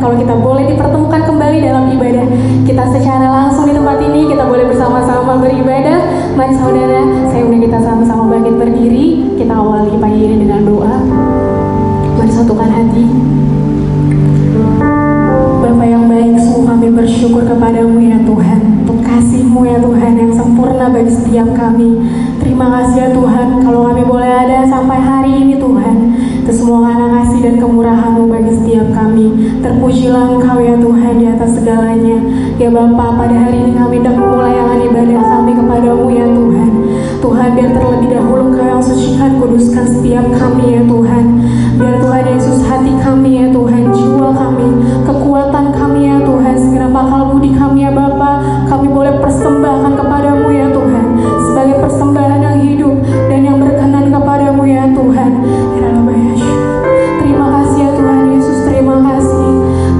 kalau kita boleh dipertemukan kembali dalam ibadah kita secara langsung di tempat ini. Kita boleh bersama-sama beribadah. Mari saudara, saya undang kita sama-sama bangkit berdiri. Kita awali pagi ini dengan doa. Mari satukan hati. Bapa yang baik, sungguh kami bersyukur kepadamu ya Tuhan, untuk kasih-Mu ya Tuhan yang sempurna bagi setiap kami. Terima kasih ya Tuhan, kalau kami boleh ada sampai hari ini Tuhan, itu semua karena kasih dan kemurahan-Mu bagi setiap kami. Terpujilah Engkau ya Tuhan di atas segalanya. Ya Bapa, pada hari ini kami hendak memulayakan ibadah kami kepadamu ya Tuhan. Tuhan, biar terlebih dahulu Engkau yang sucikan, kuduskan setiap kami ya Tuhan. Biar Tuhan Yesus hati kami ya Tuhan, jiwa kami, kekuatan kami ya Tuhan, segenap akal budi kami ya Bapa, kami boleh persembahkan kepadamu ya Tuhan, sebagai persembahan yang hidup dan yang berkenan kepadamu ya Tuhan. Terima kasih ya Tuhan Yesus, terima kasih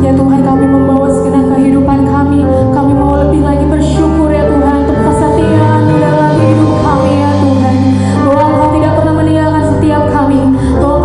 ya Tuhan, kami membawa segenap kehidupan kami mau lebih lagi bersyukur ya Tuhan untuk kesetiaan-Mu dalam hidup kami ya Tuhan, bahwa Engkau tidak pernah meninggalkan setiap kami, bahwa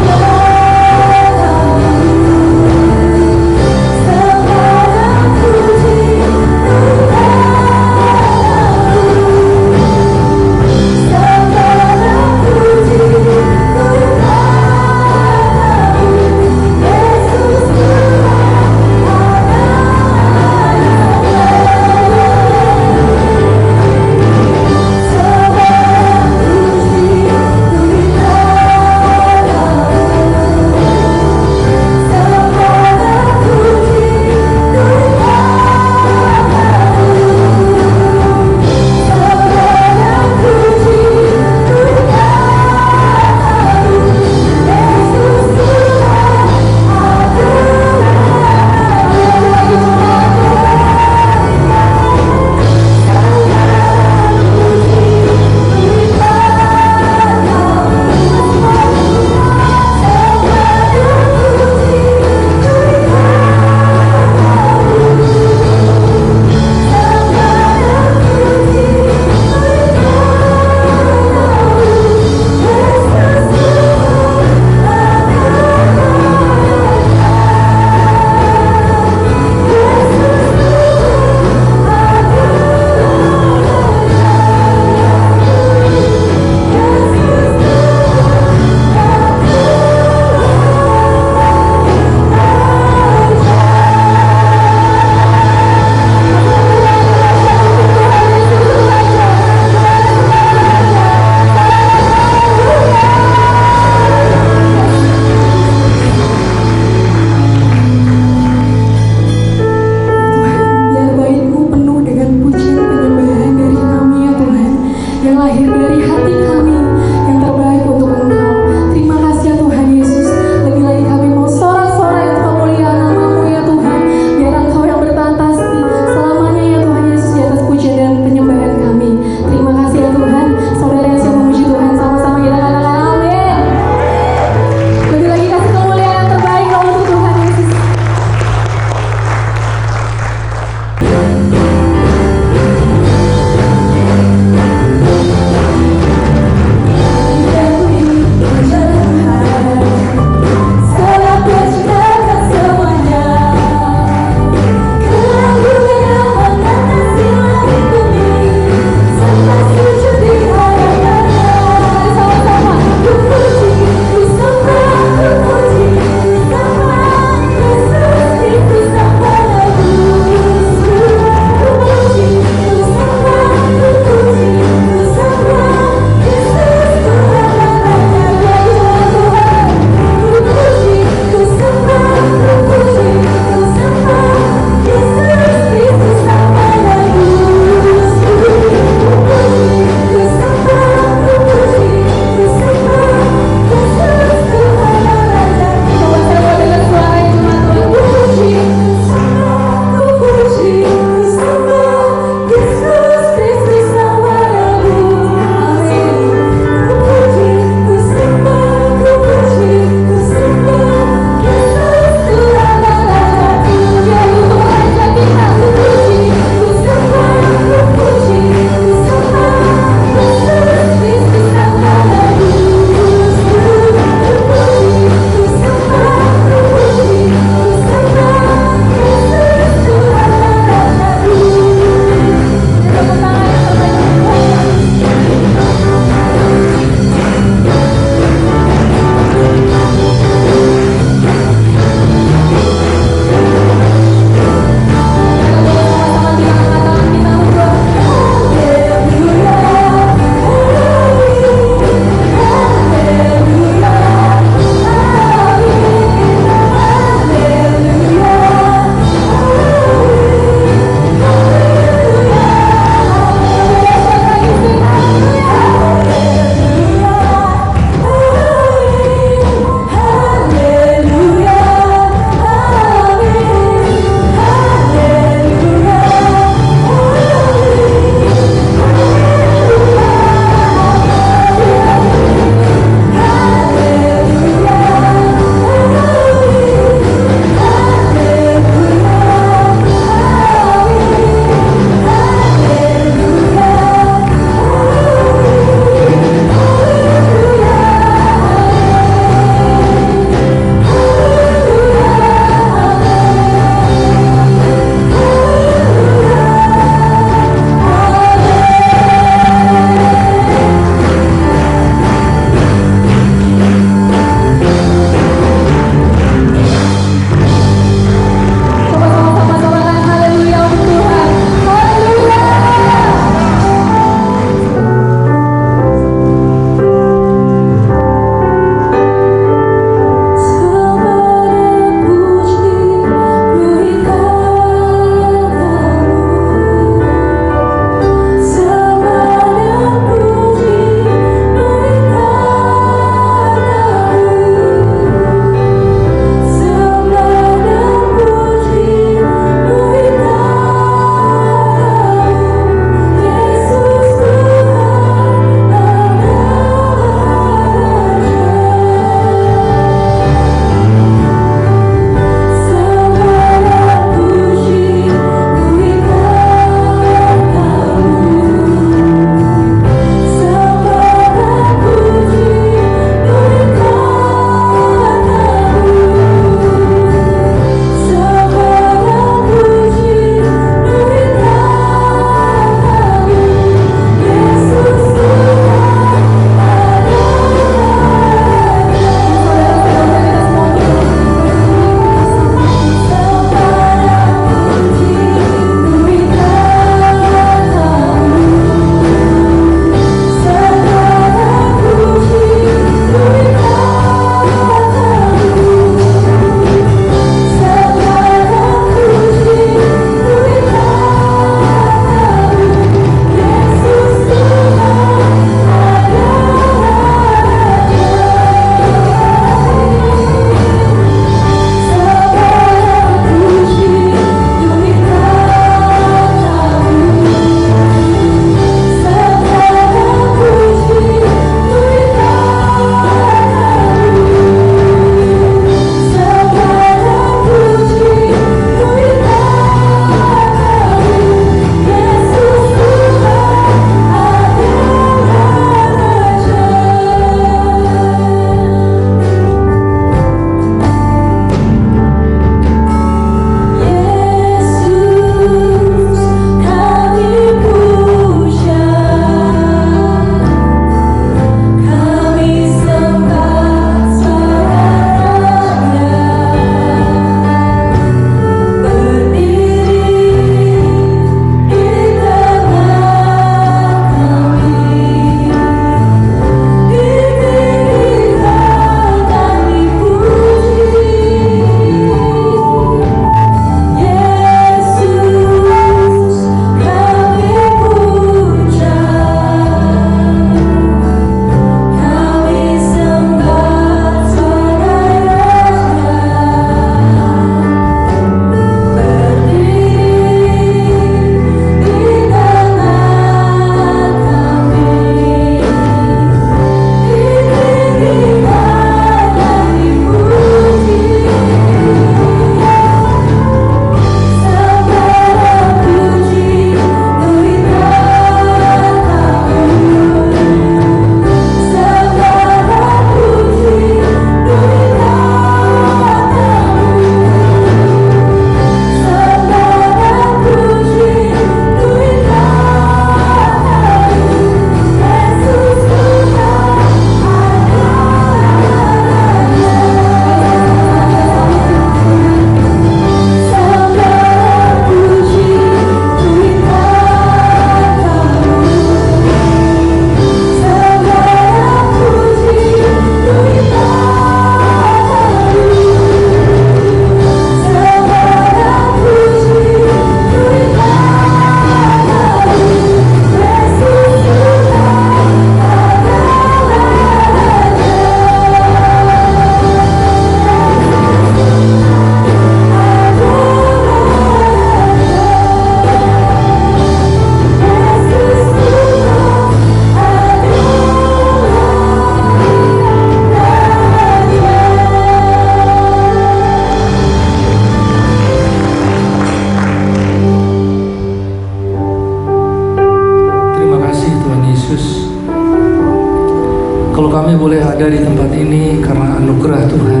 kami boleh ada di tempat ini karena anugerah Tuhan.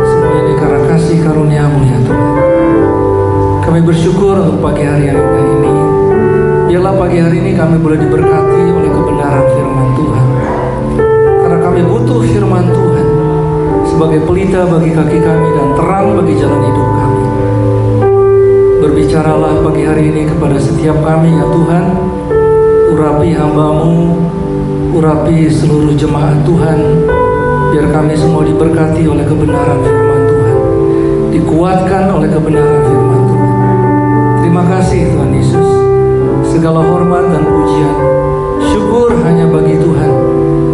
Semua ini karena kasih karunia-Mu ya Tuhan. Kami bersyukur untuk pagi hari yang indah ini. Biarlah pagi hari ini kami boleh diberkati oleh kebenaran firman Tuhan. Karena kami butuh firman Tuhan sebagai pelita bagi kaki kami dan terang bagi jalan hidup kami. Berbicaralah pagi hari ini kepada setiap kami ya Tuhan. Urapi hamba-Mu, urapi seluruh jemaat Tuhan. Biar kami semua diberkati oleh kebenaran firman Tuhan, dikuatkan oleh kebenaran firman Tuhan. Terima kasih Tuhan Yesus. Segala hormat dan pujian, syukur hanya bagi Tuhan.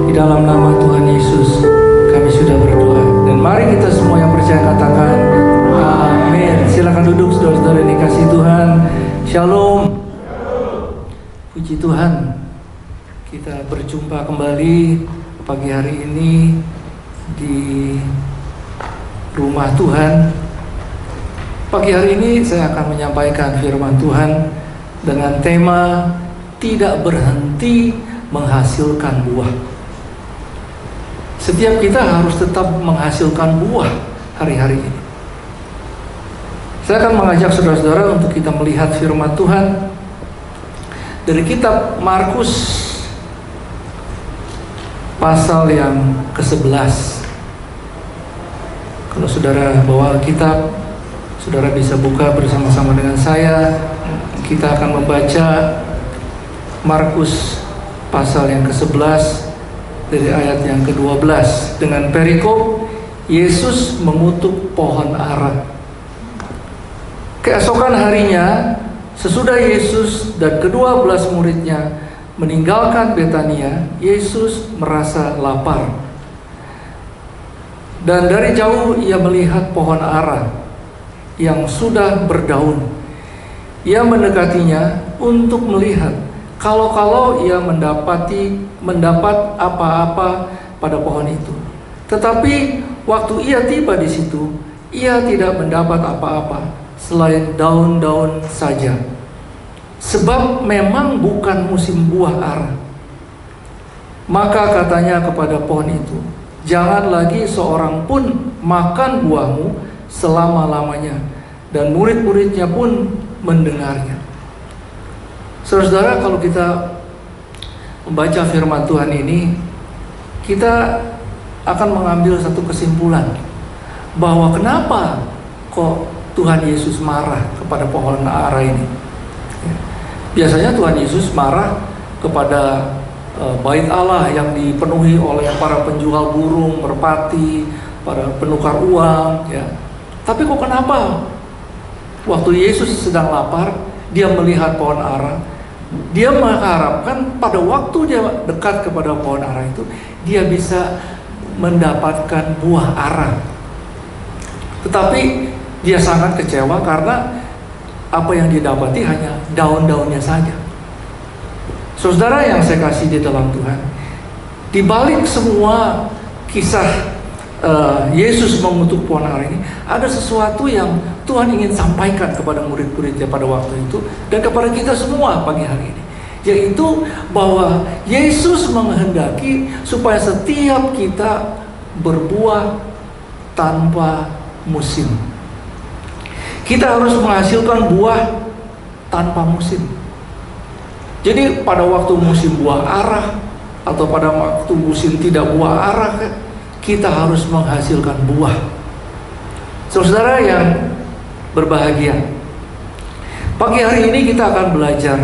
Di dalam nama Tuhan Yesus kami sudah berdoa. Dan mari kita semua yang percaya katakan amin. Silakan duduk saudara-saudara yang dikasihi Tuhan. Shalom. Puji Tuhan, kita berjumpa kembali pagi hari ini di rumah Tuhan. Pagi hari ini saya akan menyampaikan firman Tuhan dengan tema tidak berhenti menghasilkan buah. Setiap kita harus tetap menghasilkan buah hari-hari ini. Saya akan mengajak saudara-saudara untuk kita melihat firman Tuhan dari kitab Markus pasal yang ke-11. Kalau saudara bawa Alkitab, saudara bisa buka bersama-sama dengan saya. Kita akan membaca Markus pasal yang ke-11 dari ayat yang ke-12 dengan perikop Yesus mengutuk pohon ara. Keesokan harinya, sesudah Yesus dan ke-12 muridnya meninggalkan Betania, Yesus merasa lapar. Dan dari jauh ia melihat pohon ara yang sudah berdaun. Ia mendekatinya untuk melihat kalau ia mendapat apa-apa pada pohon itu. Tetapi waktu ia tiba di situ, ia tidak mendapat apa-apa selain daun-daun saja. Sebab memang bukan musim buah ara. Maka katanya kepada pohon itu, jangan lagi seorang pun makan buahmu selama-lamanya. Dan murid-muridnya pun mendengarnya. Saudara-saudara, kalau kita membaca firman Tuhan ini, kita akan mengambil satu kesimpulan bahwa kenapa kok Tuhan Yesus marah kepada pohon ara ini. Biasanya Tuhan Yesus marah kepada bait Allah yang dipenuhi oleh para penjual burung, merpati, para penukar uang, ya. Tapi kok kenapa waktu Yesus sedang lapar, dia melihat pohon ara, dia mengharapkan pada waktu dia dekat kepada pohon ara itu, dia bisa mendapatkan buah ara. Tetapi dia sangat kecewa karena apa yang didapati hanya daun-daunnya saja. Saudara yang saya kasih di dalam Tuhan, di balik semua kisah Yesus mengutuk pohon ara ini, ada sesuatu yang Tuhan ingin sampaikan kepada murid-muridnya pada waktu itu dan kepada kita semua pagi hari ini, yaitu bahwa Yesus menghendaki supaya setiap kita berbuah tanpa musim. Kita harus menghasilkan buah tanpa musim. Jadi pada waktu musim buah ara atau pada waktu musim tidak buah ara, kita harus menghasilkan buah. Saudara yang berbahagia, pagi hari ini kita akan belajar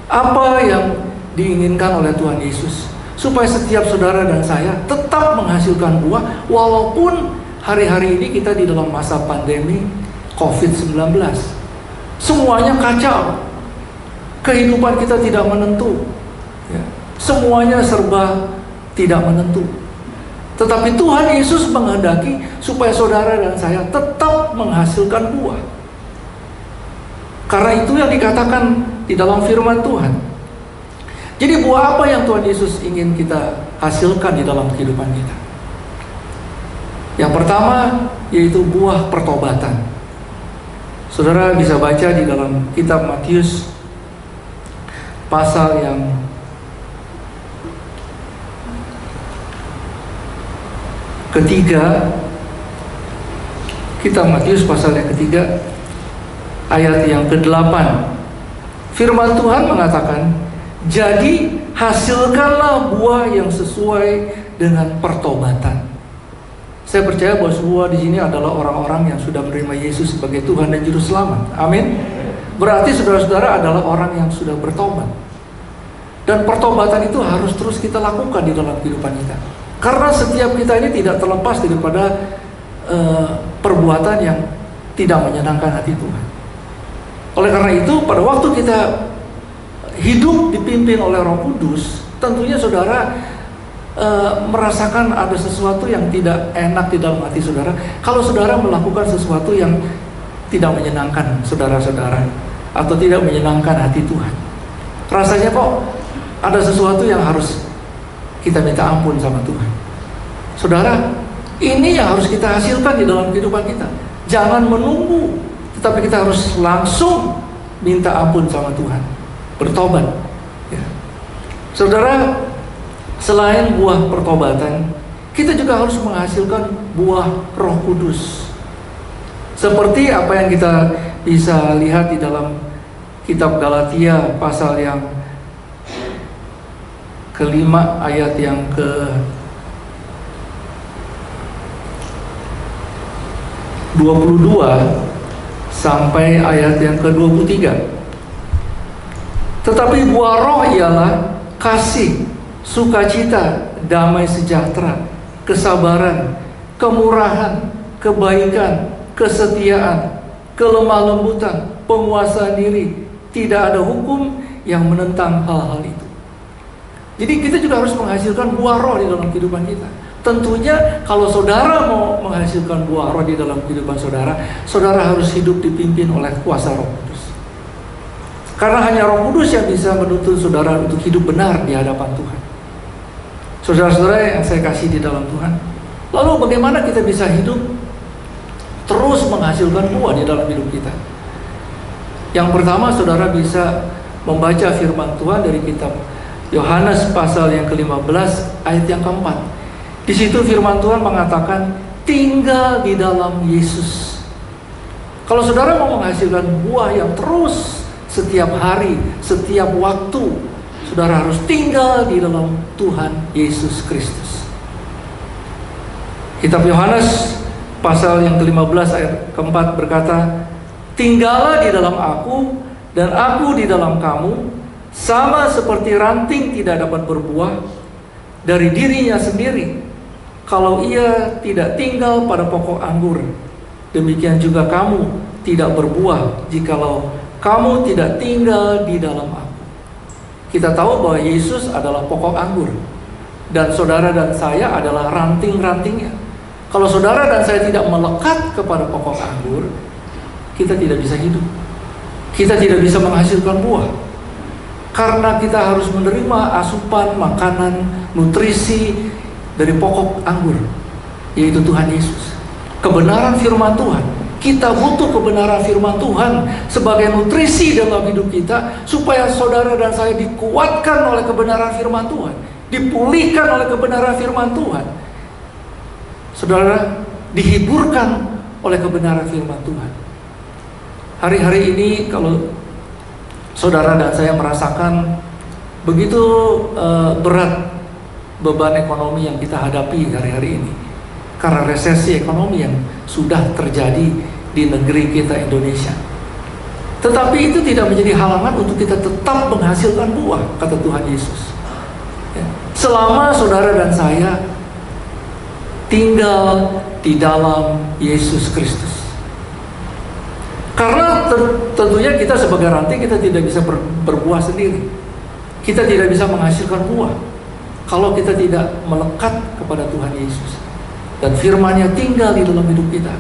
apa yang diinginkan oleh Tuhan Yesus supaya setiap saudara dan saya tetap menghasilkan buah walaupun hari-hari ini kita di dalam masa pandemi COVID-19. Semuanya kacau. Kehidupan kita tidak menentu, ya. Semuanya serba tidak menentu. Tetapi Tuhan Yesus menghendaki supaya saudara dan saya tetap menghasilkan buah. Karena itu yang dikatakan di dalam firman Tuhan. Jadi buah apa yang Tuhan Yesus ingin kita hasilkan di dalam kehidupan kita? Yang pertama yaitu buah pertobatan. Saudara bisa baca di dalam kitab Matius pasal yang ketiga, kita Matius pasal yang ketiga ayat yang ke-8. Firman Tuhan mengatakan, jadi hasilkanlah buah yang sesuai dengan pertobatan. Saya percaya bahwa semua di sini adalah orang-orang yang sudah menerima Yesus sebagai Tuhan dan Juru Selamat. Amin. Berarti saudara-saudara adalah orang yang sudah bertobat. Dan pertobatan itu harus terus kita lakukan di dalam kehidupan kita. Karena setiap kita ini tidak terlepas daripada perbuatan yang tidak menyenangkan hati Tuhan. Oleh karena itu, pada waktu kita hidup dipimpin oleh Roh Kudus, tentunya saudara merasakan ada sesuatu yang tidak enak di dalam hati saudara kalau saudara melakukan sesuatu yang tidak menyenangkan saudara-saudara atau tidak menyenangkan hati Tuhan. Rasanya kok ada sesuatu yang harus kita minta ampun sama Tuhan. Saudara, ini yang harus kita hasilkan di dalam kehidupan kita. Jangan menunggu, tetapi kita harus langsung minta ampun sama Tuhan, bertobat ya. Saudara, selain buah pertobatan, kita juga harus menghasilkan buah Roh Kudus. Seperti apa yang kita bisa lihat di dalam kitab Galatia pasal yang ke-5 ayat yang ke-22 sampai ayat yang ke-23. Tetapi buah roh ialah kasih, sukacita, damai sejahtera, kesabaran, kemurahan, kebaikan, kesetiaan, kelemah lembutan, penguasaan diri. Tidak ada hukum yang menentang hal-hal itu. Jadi kita juga harus menghasilkan buah roh di dalam kehidupan kita. Tentunya kalau saudara mau menghasilkan buah roh di dalam kehidupan saudara, saudara harus hidup dipimpin oleh kuasa Roh Kudus. Karena hanya Roh Kudus yang bisa menuntun saudara untuk hidup benar di hadapan Tuhan. Saudara-saudara yang saya kasih di dalam Tuhan, lalu bagaimana kita bisa hidup terus menghasilkan buah di dalam hidup kita? Yang pertama, saudara bisa membaca firman Tuhan dari kitab Yohanes pasal yang ke-15 ayat yang ke-4. Di situ firman Tuhan mengatakan, tinggal di dalam Yesus. Kalau saudara mau menghasilkan buah yang terus setiap hari, setiap waktu, saudara harus tinggal di dalam Tuhan Yesus Kristus. Kitab Yohanes pasal yang ke-15 ayat ke-4 berkata, tinggallah di dalam aku dan aku di dalam kamu, sama seperti ranting tidak dapat berbuah dari dirinya sendiri kalau ia tidak tinggal pada pokok anggur. Demikian juga kamu tidak berbuah jikalau kamu tidak tinggal di dalam aku. Kita tahu bahwa Yesus adalah pokok anggur, dan saudara dan saya adalah ranting-rantingnya. Kalau saudara dan saya tidak melekat kepada pokok anggur, kita tidak bisa hidup. Kita tidak bisa menghasilkan buah. Karena kita harus menerima asupan makanan, nutrisi dari pokok anggur, yaitu Tuhan Yesus. Kebenaran firman Tuhan. Kita butuh kebenaran firman Tuhan sebagai nutrisi dalam hidup kita, supaya saudara dan saya dikuatkan oleh kebenaran firman Tuhan, dipulihkan oleh kebenaran firman Tuhan. Saudara, dihiburkan oleh kebenaran firman Tuhan. Hari-hari ini kalau saudara dan saya merasakan begitu berat beban ekonomi yang kita hadapi hari-hari ini, karena resesi ekonomi yang sudah terjadi di negeri kita Indonesia. Tetapi itu tidak menjadi halangan untuk kita tetap menghasilkan buah, kata Tuhan Yesus. Selama saudara dan saya tinggal di dalam Yesus Kristus. Karena tentunya kita sebagai ranting, kita tidak bisa berbuah sendiri. Kita tidak bisa menghasilkan buah kalau kita tidak melekat kepada Tuhan Yesus. Dan firman-Nya tinggal di dalam hidup kita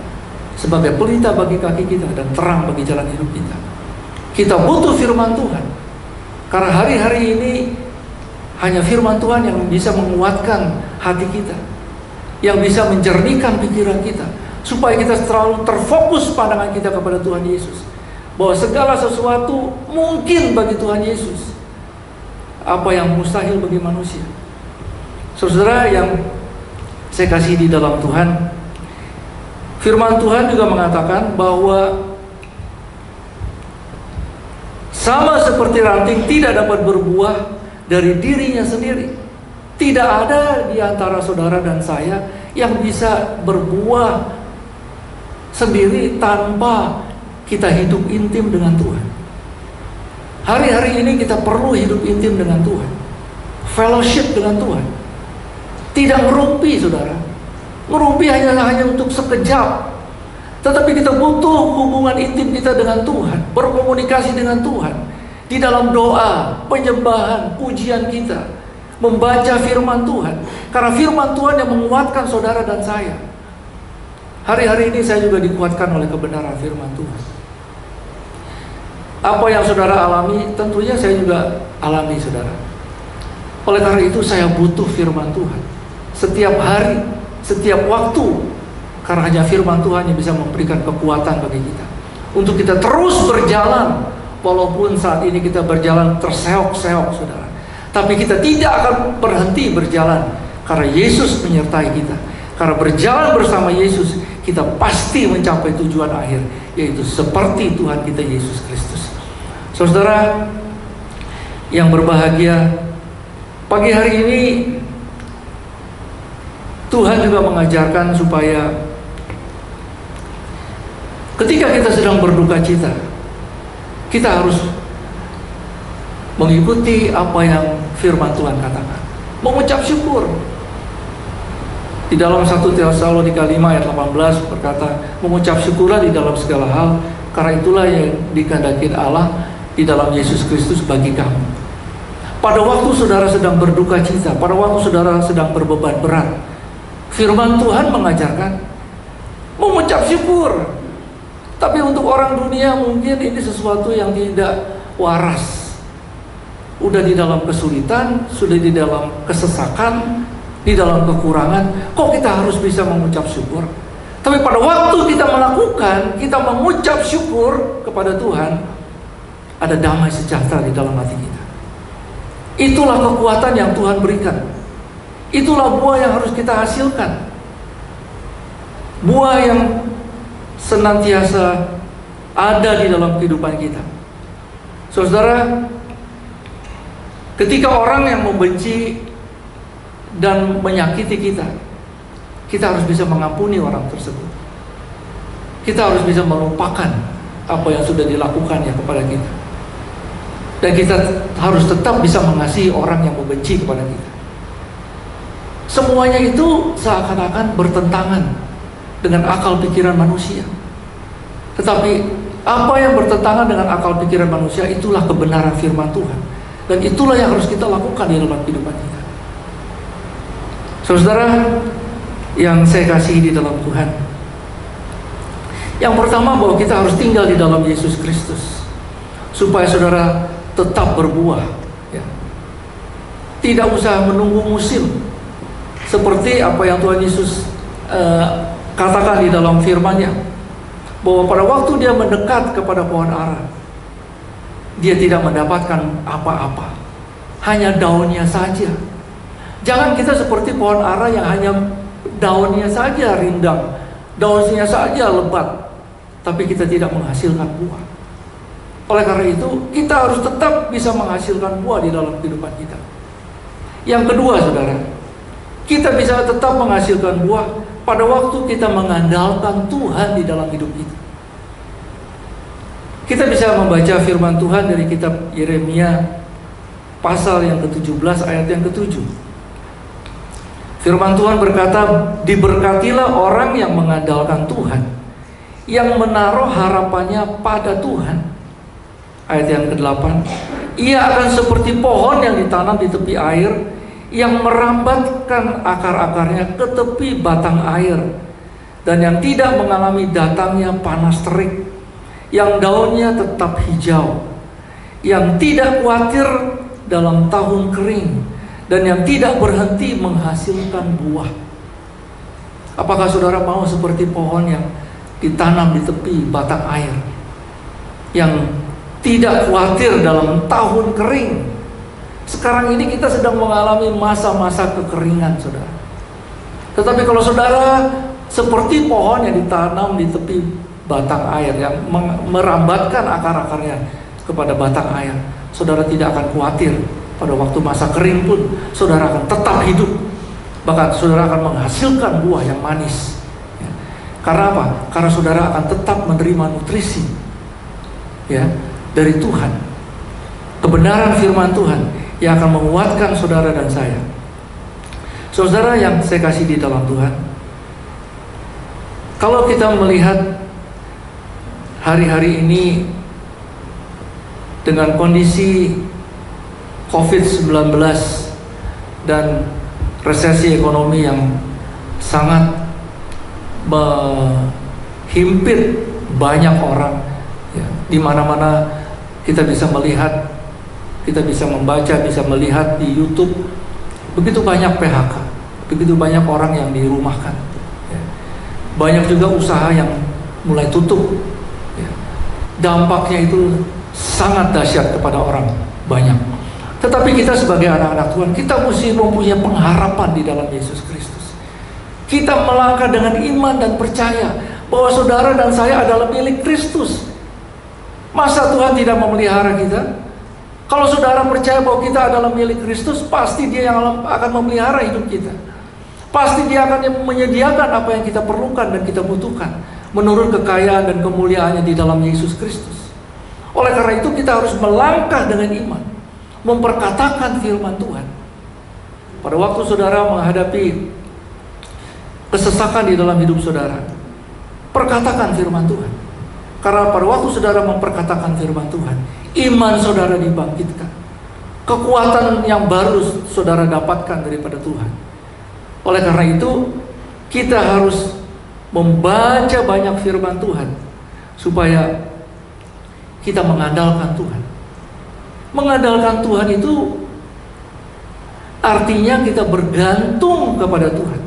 sebagai pelita bagi kaki kita dan terang bagi jalan hidup kita. Kita butuh firman Tuhan, karena hari-hari ini hanya firman Tuhan yang bisa menguatkan hati kita, yang bisa menjernihkan pikiran kita, supaya kita selalu terfokus pandangan kita kepada Tuhan Yesus, bahwa segala sesuatu mungkin bagi Tuhan Yesus, apa yang mustahil bagi manusia. Saudara yang saya kasih di dalam Tuhan, firman Tuhan juga mengatakan bahwa sama seperti ranting tidak dapat berbuah dari dirinya sendiri, tidak ada di antara saudara dan saya yang bisa berbuah sendiri tanpa kita hidup intim dengan Tuhan. Hari-hari ini kita perlu hidup intim dengan Tuhan, fellowship dengan Tuhan. Tidak ngerumpi, saudara. Ngerumpi hanya untuk sekejap, tetapi kita butuh hubungan intim kita dengan Tuhan, berkomunikasi dengan Tuhan di dalam doa, penyembahan, pujian kita, membaca firman Tuhan. Karena firman Tuhan yang menguatkan saudara dan saya. Hari-hari ini saya juga dikuatkan oleh kebenaran firman Tuhan. Apa yang saudara alami, tentunya saya juga alami, saudara. Oleh karena itu saya butuh firman Tuhan setiap hari, setiap waktu. Karena hanya firman Tuhan yang bisa memberikan kekuatan bagi kita untuk kita terus berjalan. Walaupun saat ini kita berjalan terseok-seok, saudara, tapi kita tidak akan berhenti berjalan, karena Yesus menyertai kita. Karena berjalan bersama Yesus, kita pasti mencapai tujuan akhir, yaitu seperti Tuhan kita Yesus Kristus. Saudara yang berbahagia, pagi hari ini Tuhan juga mengajarkan supaya ketika kita sedang berduka cita, kita harus mengikuti apa yang firman Tuhan katakan, mengucap syukur. Di dalam 1 Tesalonika 5 ayat 18 berkata, mengucap syukurlah di dalam segala hal, karena itulah yang dikehendaki Allah di dalam Yesus Kristus bagi kamu. Pada waktu saudara sedang berduka cita, pada waktu saudara sedang berbeban berat, firman Tuhan mengajarkan mengucap syukur. Tapi untuk orang dunia mungkin ini sesuatu yang tidak waras. Udah di dalam kesulitan, sudah di dalam kesesakan, di dalam kekurangan, kok kita harus bisa mengucap syukur? Tapi pada waktu kita melakukan, kita mengucap syukur kepada Tuhan, ada damai sejahtera di dalam hati kita. Itulah kekuatan yang Tuhan berikan. Itulah buah yang harus kita hasilkan. Buah yang senantiasa ada di dalam kehidupan kita. Saudara, ketika orang yang membenci dan menyakiti kita, kita harus bisa mengampuni orang tersebut. Kita harus bisa melupakan apa yang sudah dilakukannya kepada kita. Dan kita harus tetap bisa mengasihi orang yang membenci kepada kita. Semuanya itu seakan-akan bertentangan dengan akal pikiran manusia. Tetapi apa yang bertentangan dengan akal pikiran manusia, itulah kebenaran firman Tuhan. Dan itulah yang harus kita lakukan di dalam kehidupan kita. Saudara yang saya kasihi di dalam Tuhan, yang pertama bahwa kita harus tinggal di dalam Yesus Kristus, supaya saudara tetap berbuah, ya. Tidak usah menunggu musim, seperti apa yang Tuhan Yesus katakan di dalam firman-Nya, bahwa pada waktu dia mendekat kepada pohon ara, dia tidak mendapatkan apa-apa, hanya daunnya saja. Jangan kita seperti pohon ara yang hanya daunnya saja rindang, daunnya saja lebat, tapi kita tidak menghasilkan buah. Oleh karena itu, kita harus tetap bisa menghasilkan buah di dalam kehidupan kita. Yang kedua, saudara, kita bisa tetap menghasilkan buah pada waktu kita mengandalkan Tuhan di dalam hidup kita. Kita bisa membaca firman Tuhan dari kitab Yeremia pasal yang ke-17 ayat yang ke-7. Firman Tuhan berkata, diberkatilah orang yang mengandalkan Tuhan, yang menaruh harapannya pada Tuhan. Ayat yang ke-8, ia akan seperti pohon yang ditanam di tepi air, yang merambatkan akar-akarnya ke tepi batang air, dan yang tidak mengalami datangnya panas terik, yang daunnya tetap hijau, yang tidak khawatir dalam tahun kering, dan yang tidak berhenti menghasilkan buah. Apakah saudara mau seperti pohon yang ditanam di tepi batang air, yang tidak khawatir dalam tahun kering? Sekarang ini kita sedang mengalami masa-masa kekeringan, saudara. Tetapi kalau saudara seperti pohon yang ditanam di tepi batang air, yang merambatkan akar-akarnya kepada batang air, saudara tidak akan khawatir. Pada waktu masa kering pun saudara akan tetap hidup. Bahkan saudara akan menghasilkan buah yang manis. Karena apa? Karena saudara akan tetap menerima nutrisi, ya, dari Tuhan. Kebenaran firman Tuhan yang akan menguatkan saudara dan saya. Saudara yang saya kasih di dalam Tuhan, kalau kita melihat hari-hari ini dengan kondisi COVID-19 dan resesi ekonomi yang sangat menghimpit banyak orang, ya, di mana-mana kita bisa melihat, kita bisa membaca, bisa melihat di YouTube, begitu banyak PHK, begitu banyak orang yang dirumahkan, ya. Banyak juga usaha yang mulai tutup, ya. Dampaknya itu sangat dahsyat kepada orang banyak. Tetapi kita sebagai anak-anak Tuhan, kita mesti mempunyai pengharapan di dalam Yesus Kristus. Kita melangkah dengan iman dan percaya bahwa saudara dan saya adalah milik Kristus. Masa Tuhan tidak memelihara kita? Kalau saudara percaya bahwa kita adalah milik Kristus, pasti Dia yang akan memelihara hidup kita. Pasti Dia akan menyediakan apa yang kita perlukan dan kita butuhkan menurut kekayaan dan kemuliaannya di dalam Yesus Kristus. Oleh karena itu kita harus melangkah dengan iman, memperkatakan firman Tuhan. Pada waktu saudara menghadapi kesesakan di dalam hidup saudara, perkatakan firman Tuhan. Karena pada waktu saudara memperkatakan firman Tuhan, iman saudara dibangkitkan. Kekuatan yang baru saudara dapatkan daripada Tuhan. Oleh karena itu, kita harus membaca banyak firman Tuhan supaya kita mengandalkan Tuhan. Mengandalkan Tuhan itu artinya kita bergantung kepada Tuhan,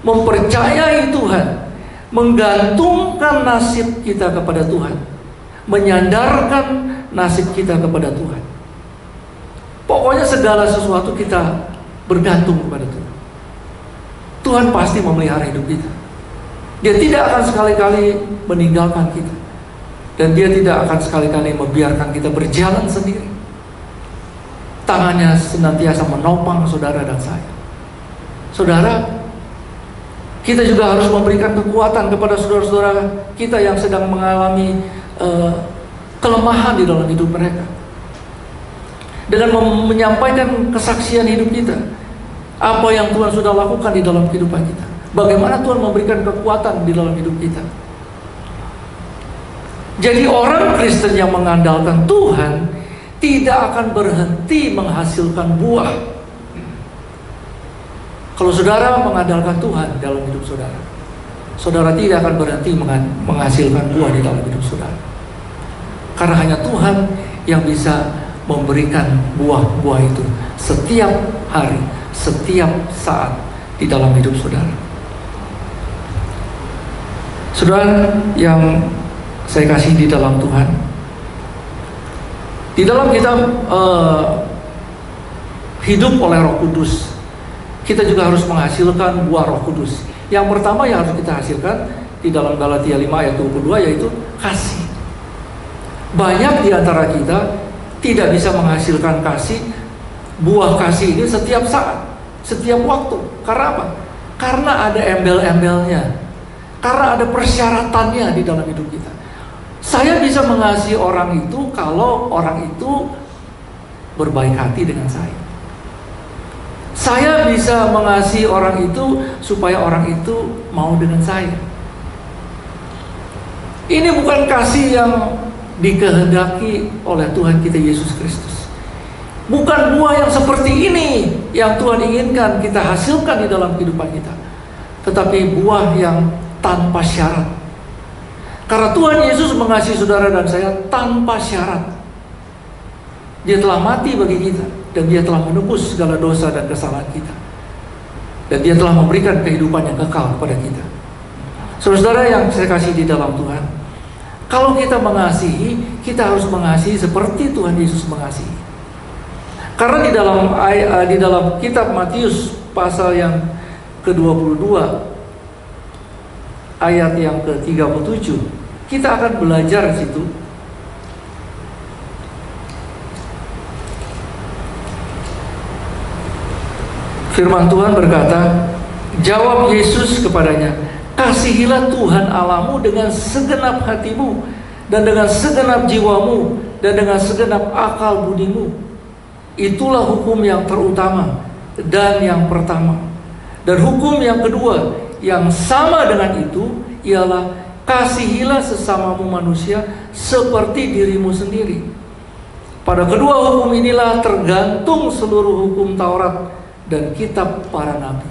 mempercayai Tuhan, menggantungkan nasib kita kepada Tuhan, menyandarkan nasib kita kepada Tuhan. Pokoknya segala sesuatu kita bergantung kepada Tuhan. Tuhan pasti memelihara hidup kita. Dia tidak akan sekali-kali meninggalkan kita, dan Dia tidak akan sekali-kali membiarkan kita berjalan sendiri. Tangannya senantiasa menopang saudara dan saya. Saudara, kita juga harus memberikan kekuatan kepada saudara-saudara kita yang sedang mengalami kelemahan di dalam hidup mereka, dengan menyampaikan kesaksian hidup kita, apa yang Tuhan sudah lakukan di dalam kehidupan kita, bagaimana Tuhan memberikan kekuatan di dalam hidup kita. Jadi orang Kristen yang mengandalkan Tuhan tidak akan berhenti menghasilkan buah. Kalau saudara mengandalkan Tuhan dalam hidup saudara, saudara tidak akan berhenti menghasilkan buah di dalam hidup saudara. Karena hanya Tuhan yang bisa memberikan buah-buah itu setiap hari, setiap saat di dalam hidup saudara. Saudara yang saya kasih di dalam Tuhan, di dalam kita hidup oleh Roh Kudus, kita juga harus menghasilkan buah Roh Kudus. Yang pertama yang harus kita hasilkan di dalam Galatia 5 ayat 22 yaitu kasih. Banyak di antara kita tidak bisa menghasilkan kasih, buah kasih ini setiap saat, setiap waktu. Karena apa? Karena ada embel-embelnya, karena ada persyaratannya di dalam hidup kita. Saya bisa mengasihi orang itu kalau orang itu berbaik hati dengan saya. Saya bisa mengasihi orang itu supaya orang itu mau dengan saya. Ini bukan kasih yang dikehendaki oleh Tuhan kita Yesus Kristus. Bukan buah yang seperti ini yang Tuhan inginkan kita hasilkan di dalam kehidupan kita, tetapi buah yang tanpa syarat. Karena Tuhan Yesus mengasihi saudara dan saya tanpa syarat. Dia telah mati bagi kita, dan Dia telah menebus segala dosa dan kesalahan kita, dan Dia telah memberikan kehidupan yang kekal kepada kita. Saudara yang saya kasih di dalam Tuhan, kalau kita mengasihi, kita harus mengasihi seperti Tuhan Yesus mengasihi. Karena di dalam kitab Matius pasal yang ke-22 ayat yang ke-37. Kita akan belajar di situ. Firman Tuhan berkata, jawab Yesus kepadanya, kasihilah Tuhan Allahmu dengan segenap hatimu, dan dengan segenap jiwamu, dan dengan segenap akal budimu. Itulah hukum yang terutama dan yang pertama. Dan hukum yang kedua yang sama dengan itu ialah kasihilah sesamamu manusia seperti dirimu sendiri. Pada kedua hukum inilah tergantung seluruh hukum Taurat dan kitab para nabi.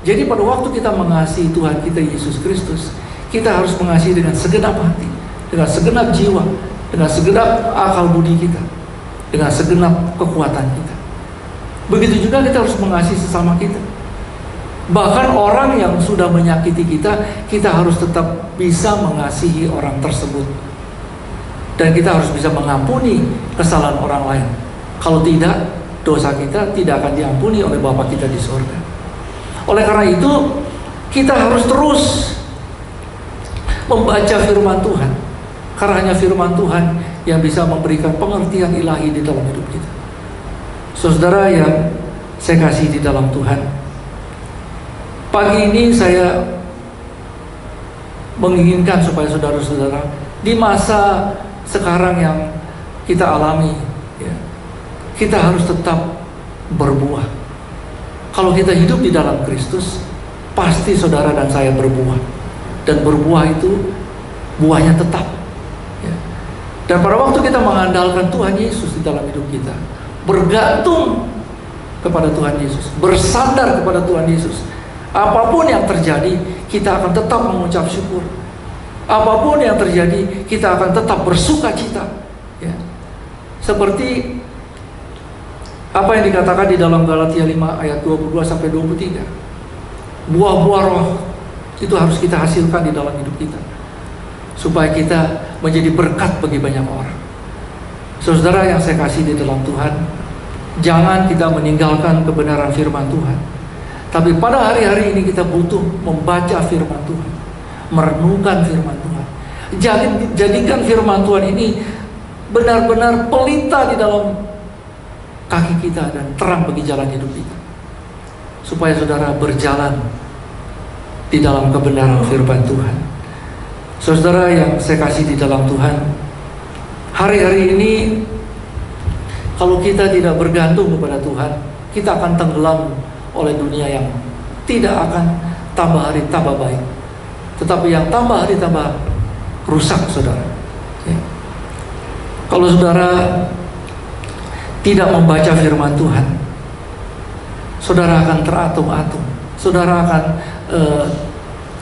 Jadi pada waktu kita mengasihi Tuhan kita Yesus Kristus, kita harus mengasihi dengan segenap hati, dengan segenap jiwa, dengan segenap akal budi kita, dengan segenap kekuatan kita. Begitu juga kita harus mengasihi sesama kita. Bahkan orang yang sudah menyakiti kita, kita harus tetap bisa mengasihi orang tersebut. Dan kita harus bisa mengampuni kesalahan orang lain. Kalau tidak, dosa kita tidak akan diampuni oleh Bapa kita di surga. Oleh karena itu, kita harus terus membaca firman Tuhan. Karena hanya firman Tuhan yang bisa memberikan pengertian ilahi di dalam hidup kita. Saudara yang saya kasih di dalam Tuhan, pagi ini saya menginginkan supaya saudara-saudara di masa sekarang yang kita alami, ya, kita harus tetap berbuah. Kalau kita hidup di dalam Kristus, pasti saudara dan saya berbuah. Dan berbuah itu buahnya tetap, ya. Dan pada waktu kita mengandalkan Tuhan Yesus di dalam hidup kita, bergantung kepada Tuhan Yesus, bersandar kepada Tuhan Yesus, apapun yang terjadi, kita akan tetap mengucap syukur. Apapun yang terjadi, kita akan tetap bersuka cita, ya. Seperti apa yang dikatakan di dalam Galatia 5 ayat 22 sampai 23. Buah-buah roh itu harus kita hasilkan di dalam hidup kita, supaya kita menjadi berkat bagi banyak orang. Saudara yang saya kasih di dalam Tuhan, jangan kita meninggalkan kebenaran firman Tuhan. Tapi pada hari-hari ini kita butuh membaca firman Tuhan, merenungkan firman Tuhan. Jadikan firman Tuhan ini benar-benar pelita di dalam kaki kita dan terang bagi jalan hidup kita, supaya saudara berjalan di dalam kebenaran firman Tuhan. Saudara yang saya kasih di dalam Tuhan, hari-hari ini kalau kita tidak bergantung kepada Tuhan, kita akan tenggelam oleh dunia yang tidak akan tambah hari tambah baik, tetapi yang tambah hari tambah rusak, saudara, ya. Kalau saudara tidak membaca firman Tuhan, saudara akan teratung-atung, saudara akan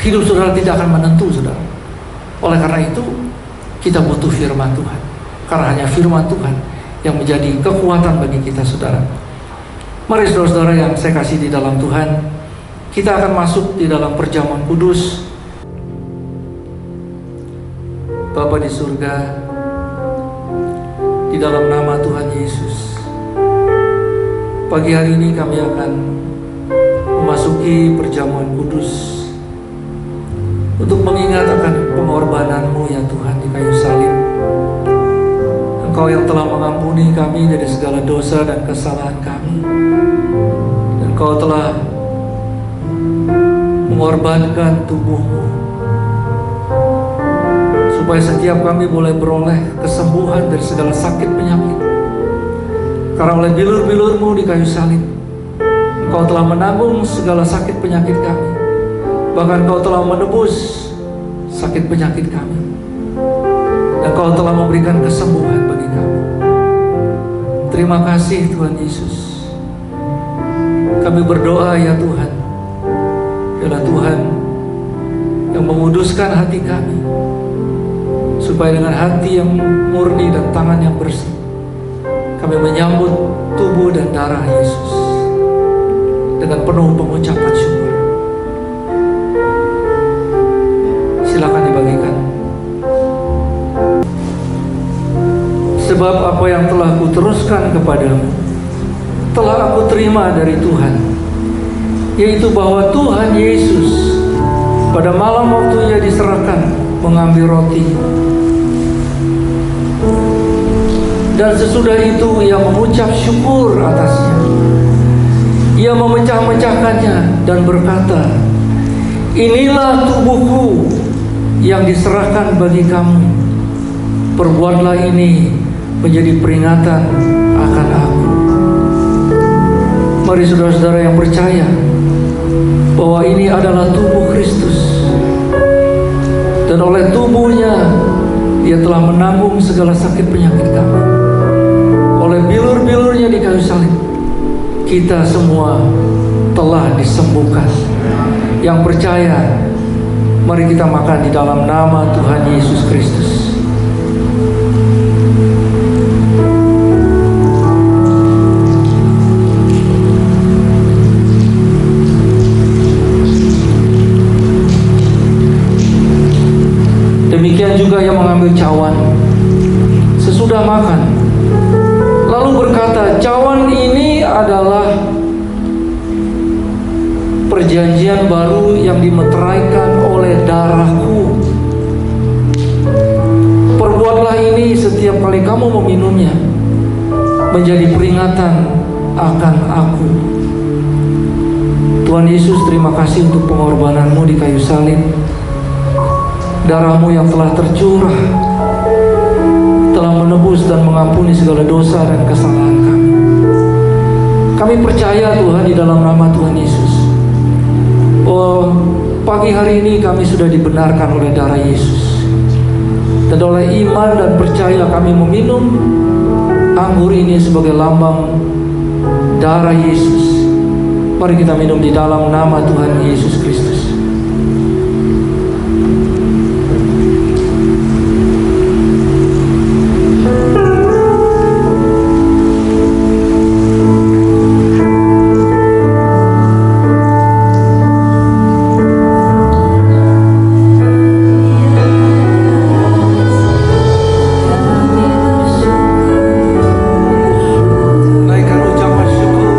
hidup saudara tidak akan menentu, saudara. Oleh karena itu kita butuh firman Tuhan, karena hanya firman Tuhan yang menjadi kekuatan bagi kita, saudara. Mari saudara-saudara yang saya kasih di dalam Tuhan, kita akan masuk di dalam perjamuan kudus. Bapa di surga, di dalam nama Tuhan Yesus, pagi hari ini kami akan memasuki perjamuan kudus untuk mengingat akan pengorbanan-Mu ya Tuhan di kayu salib. Engkau yang telah mengampuni kami dari segala dosa dan kesalahan kami, dan Engkau telah mengorbankan tubuh-Mu supaya setiap kami boleh beroleh kesembuhan dari segala sakit penyakit. Karena oleh bilur-bilur-Mu di kayu salib, Engkau telah menanggung segala sakit penyakit kami. Bahkan Engkau telah menebus sakit penyakit kami, dan Engkau telah memberikan kesembuhan bagi kami. Terima kasih Tuhan Yesus. Kami berdoa ya Tuhan, biarlah Tuhan yang menguduskan hati kami, supaya dengan hati yang murni dan tangan yang bersih, kami menyambut tubuh dan darah Yesus dengan penuh pengucapan syukur. Silakan dibagikan. Sebab apa yang telah kuteruskan kepadamu telah aku terima dari Tuhan, yaitu bahwa Tuhan Yesus pada malam waktu Ia diserahkan mengambil roti, dan sesudah itu Ia mengucap syukur atasnya. Ia memecah-mecahkannya dan berkata, "Inilah tubuhku yang diserahkan bagi kamu. Perbuatlah ini menjadi peringatan akan aku." Mari saudara-saudara yang percaya bahwa ini adalah tubuh Kristus, dan oleh tubuhnya Dia telah menanggung segala sakit penyakit kami. Oleh bilur-bilurnya di kayu salib, kita semua telah disembuhkan. Yang percaya, mari kita makan di dalam nama Tuhan Yesus Kristus. Demikian juga yang mengambil cawan sesudah makan, lalu berkata, "Cawan ini adalah perjanjian baru yang dimeteraikan oleh darahku. Perbuatlah ini setiap kali kamu meminumnya, menjadi peringatan akan aku." Tuhan Yesus, terima kasih untuk pengorbananmu di kayu salib. Darahmu yang telah tercurah telah menebus dan mengampuni segala dosa dan kesalahan kami. Kami percaya Tuhan di dalam nama Tuhan Yesus, oh, pagi hari ini kami sudah dibenarkan oleh darah Yesus, dan oleh iman dan percaya kami meminum anggur ini sebagai lambang darah Yesus. Mari kita minum di dalam nama Tuhan Yesus Kristus. Naikkan ucapan syukur.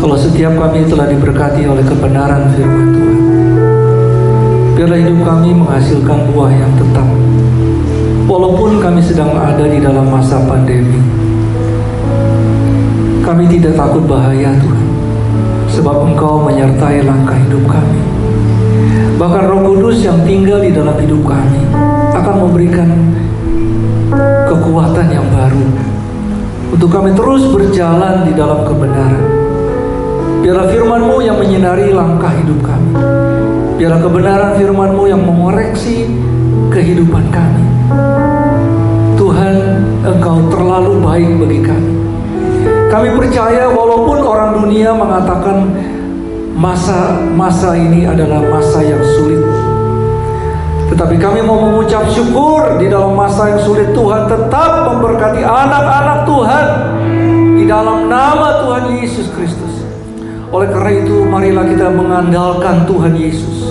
Kalau setiap kami telah diberkati oleh kebenaran firman Tuhan, biarlah hidup kami menghasilkan buah yang tetap. Walaupun kami sedang ada di dalam masa pandemi, kami tidak takut bahaya Tuhan, sebab Engkau menyertai langkah hidup kami. Bahkan Roh Kudus yang tinggal di dalam hidup kami akan memberikan kekuatan yang baru untuk kami terus berjalan di dalam kebenaran. Biarlah firman-Mu yang menyinari langkah hidup kami. Biarlah kebenaran firman-Mu yang mengoreksi kehidupan kami. Tuhan, Engkau terlalu baik bagi kami. Kami percaya walaupun orang dunia mengatakan masa ini adalah masa yang sulit, tetapi kami mau mengucap syukur di dalam masa yang sulit. Tuhan tetap memberkati anak-anak Tuhan di dalam nama Tuhan Yesus Kristus. Oleh karena itu, marilah kita mengandalkan Tuhan Yesus.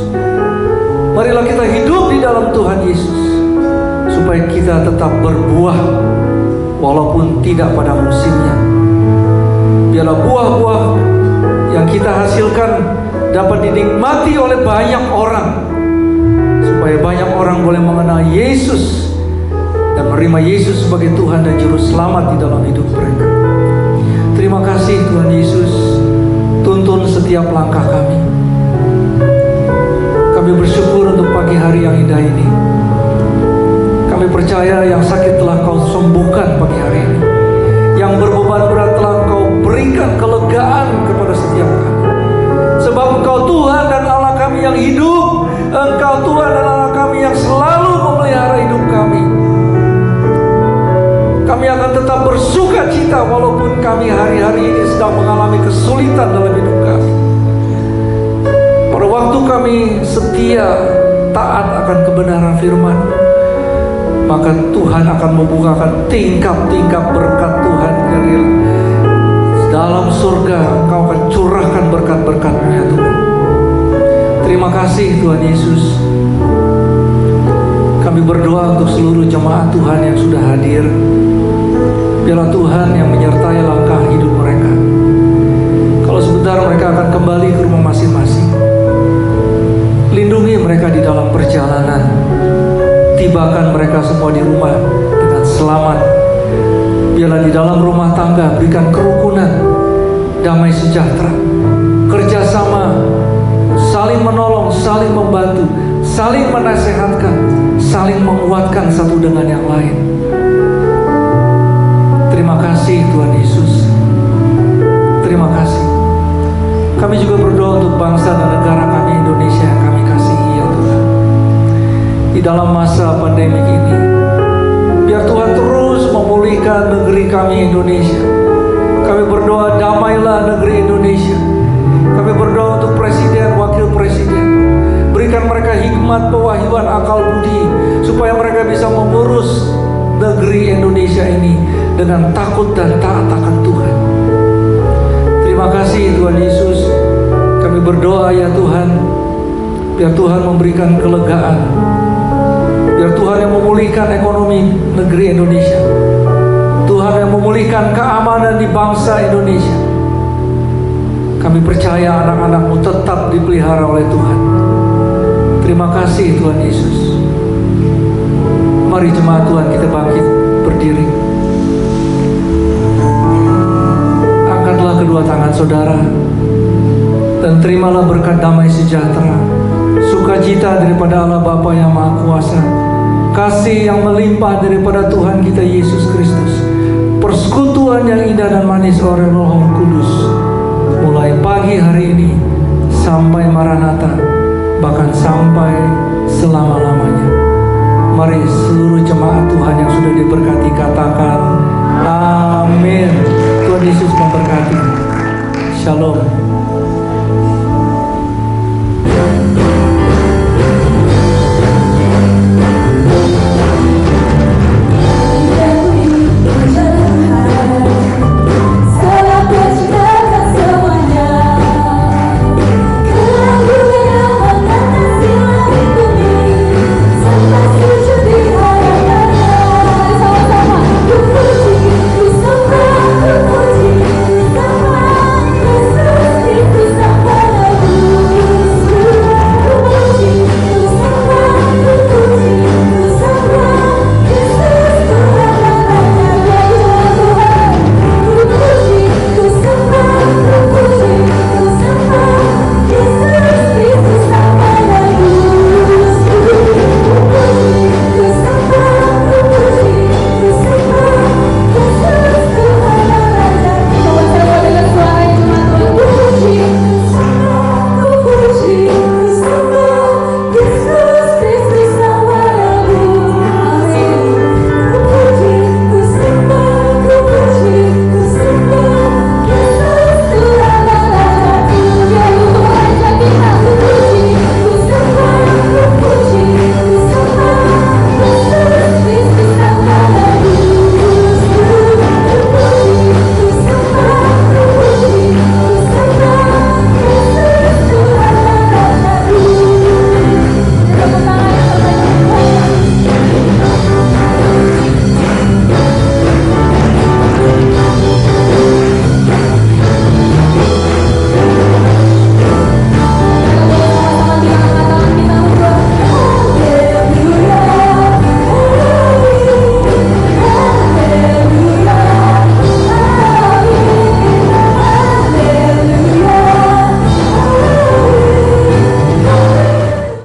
Marilah kita hidup di dalam Tuhan Yesus, supaya kita tetap berbuah walaupun tidak pada musimnya. Biarlah buah-buah yang kita hasilkan dapat dinikmati oleh banyak orang, supaya banyak orang boleh mengenal Yesus dan menerima Yesus sebagai Tuhan dan Juru Selamat di dalam hidup mereka. Terima kasih Tuhan Yesus, tuntun setiap langkah kami. Kami bersyukur untuk pagi hari yang indah ini. Kami percaya yang sakit telah Kau sembuhkan pagi hari ini. Yang berbeban berat telah Kau berikan kelegaan kepada setiap kami. Sebab Engkau Tuhan dan Allah kami yang hidup. Engkau Tuhan dan Allah kami yang selalu memelihara hidup kami. Kami akan tetap bersuka cita walaupun kami hari-hari ini sedang mengalami kesulitan dalam hidup kami. Pada waktu kami setia taat akan kebenaran firman, maka Tuhan akan membukakan tingkap-tingkap berkat Tuhan dari dalam surga. Engkau akan curahkan berkat-berkat-Mu ya Tuhan. Terima kasih Tuhan Yesus. Kami berdoa untuk seluruh jemaat Tuhan yang sudah hadir. Biarlah Tuhan yang menyertai langkah hidup mereka. Kalau sebentar mereka akan kembali ke rumah masing-masing, lindungi mereka di dalam perjalanan. Tibakan mereka semua di rumah dengan selamat. Biarlah di dalam rumah tangga berikan kerukunan, damai sejahtera, kerjasama, saling menolong, saling membantu, saling menasehatkan, saling menguatkan satu dengan yang lain. Terima kasih Tuhan Yesus. Terima kasih. Kami juga berdoa untuk bangsa dan negara kami Indonesia yang kami kasihi ya Tuhan. Di dalam masa pandemi ini, biar Tuhan terus memulihkan negeri kami Indonesia. Kami berdoa damailah negeri Indonesia. Kami berdoa untuk presiden, wakil presiden. Berikan mereka hikmat, pewahyuan, akal budi, supaya mereka bisa mengurus negeri Indonesia ini dengan takut dan taat akan Tuhan. Terima kasih Tuhan Yesus. Kami berdoa ya Tuhan, biar Tuhan memberikan kelegaan, biar Tuhan yang memulihkan ekonomi negeri Indonesia, Tuhan yang memulihkan keamanan di bangsa Indonesia. Kami percaya anak-anak-Mu tetap dipelihara oleh Tuhan. Terima kasih Tuhan Yesus. Mari jemaat Tuhan kita bangkit berdiri. Angkatlah kedua tangan saudara dan terimalah berkat damai sejahtera, sukacita daripada Allah Bapa yang Maha Kuasa, kasih yang melimpah daripada Tuhan kita Yesus Kristus, persekutuan yang indah dan manis oleh Roh Kudus, mulai pagi hari ini sampai Maranatha, bahkan sampai selama-lamanya. Mari seluruh jemaat Tuhan yang sudah diberkati katakan amin. Tuhan Yesus memberkati. Shalom.